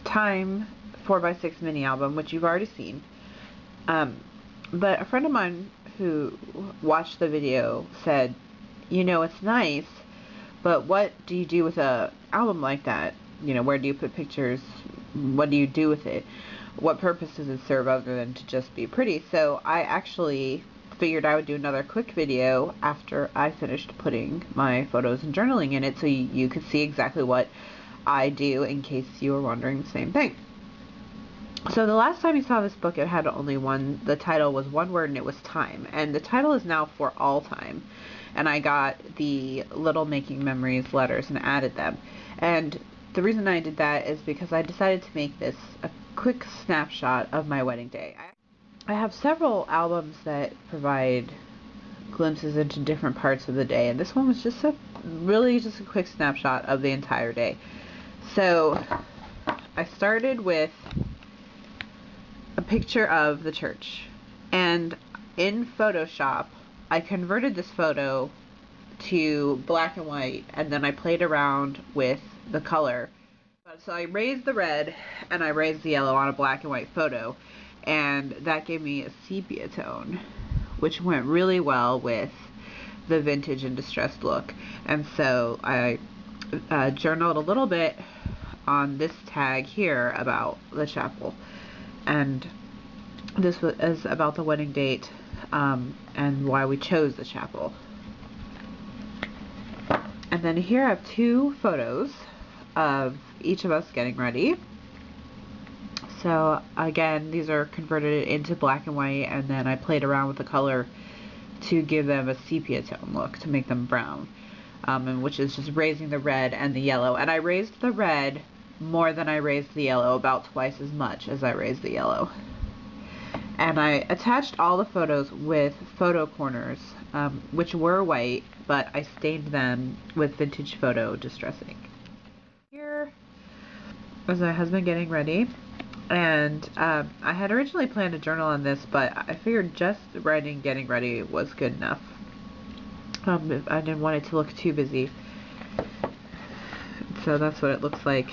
Time 4x6 mini album, which you've already seen. But a friend of mine who watched the video said, you know, it's nice, but what do you do with a album like that? You know, where do you put pictures? What do you do with it? What purpose does it serve other than to just be pretty? So I actually figured I would do another quick video after I finished putting my photos and journaling in it, so you could see exactly what I do, in case you were wondering the same thing. So the last time you saw this book, it had only the title was one word, and it was time. And the title is now For All Time. And I got the little Making Memories letters and added them. And the reason I did that is because I decided to make this a quick snapshot of my wedding day. I have several albums that provide glimpses into different parts of the day, and this one was just really just a quick snapshot of the entire day. So I started with a picture of the church, and in Photoshop I converted this photo to black and white, and then I played around with the color. So I raised the red and I raised the yellow on a black and white photo, and that gave me a sepia tone, which went really well with the vintage and distressed look. And so I journaled a little bit on this tag here about the chapel, and this is about the wedding date and why we chose the chapel. And then here I have two photos of each of us getting ready. So again, these are converted into black and white, and then I played around with the color to give them a sepia tone look, to make them brown, and which is just raising the red and the yellow. And I raised the red more than I raised the yellow, about twice as much as I raised the yellow. And I attached all the photos with photo corners, which were white, but I stained them with vintage photo distressing. Here was my husband getting ready, and I had originally planned to journal on this, but I figured just writing getting ready was good enough. I didn't want it to look too busy. So that's what it looks like.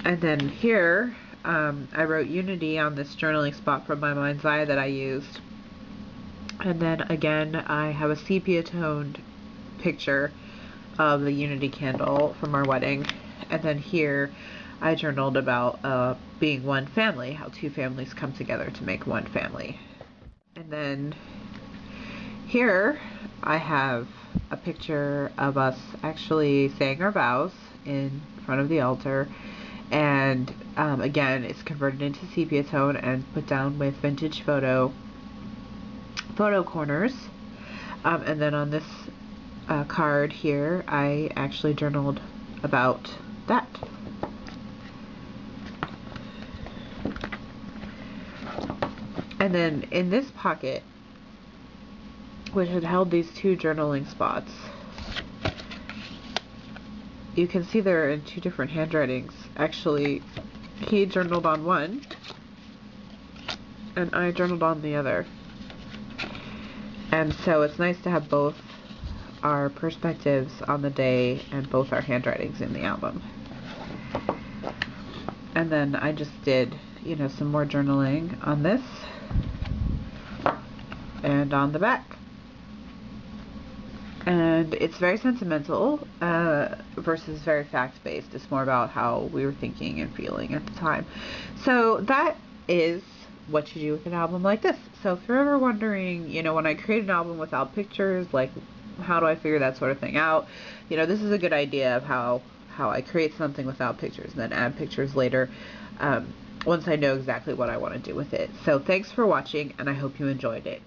And then here, I wrote Unity on this journaling spot from my mind's eye that I used. And then again, I have a sepia toned picture of the Unity candle from our wedding. And then here, I journaled about being one family, how two families come together to make one family. And then here, I have a picture of us actually saying our vows in front of the altar. And again, it's converted into sepia tone and put down with vintage photo corners. And then on this card here, I actually journaled about that. And then in this pocket, which had held these two journaling spots, you can see they're in two different handwritings. Actually, he journaled on one, and I journaled on the other. And so it's nice to have both our perspectives on the day and both our handwritings in the album. And then I just did, you know, some more journaling on this and on the back. And it's very sentimental versus very fact-based. It's more about how we were thinking and feeling at the time. So that is what you do with an album like this. So if you're ever wondering, you know, when I create an album without pictures, like, how do I figure that sort of thing out? You know, this is a good idea of how I create something without pictures and then add pictures later once I know exactly what I want to do with it. So thanks for watching, and I hope you enjoyed it.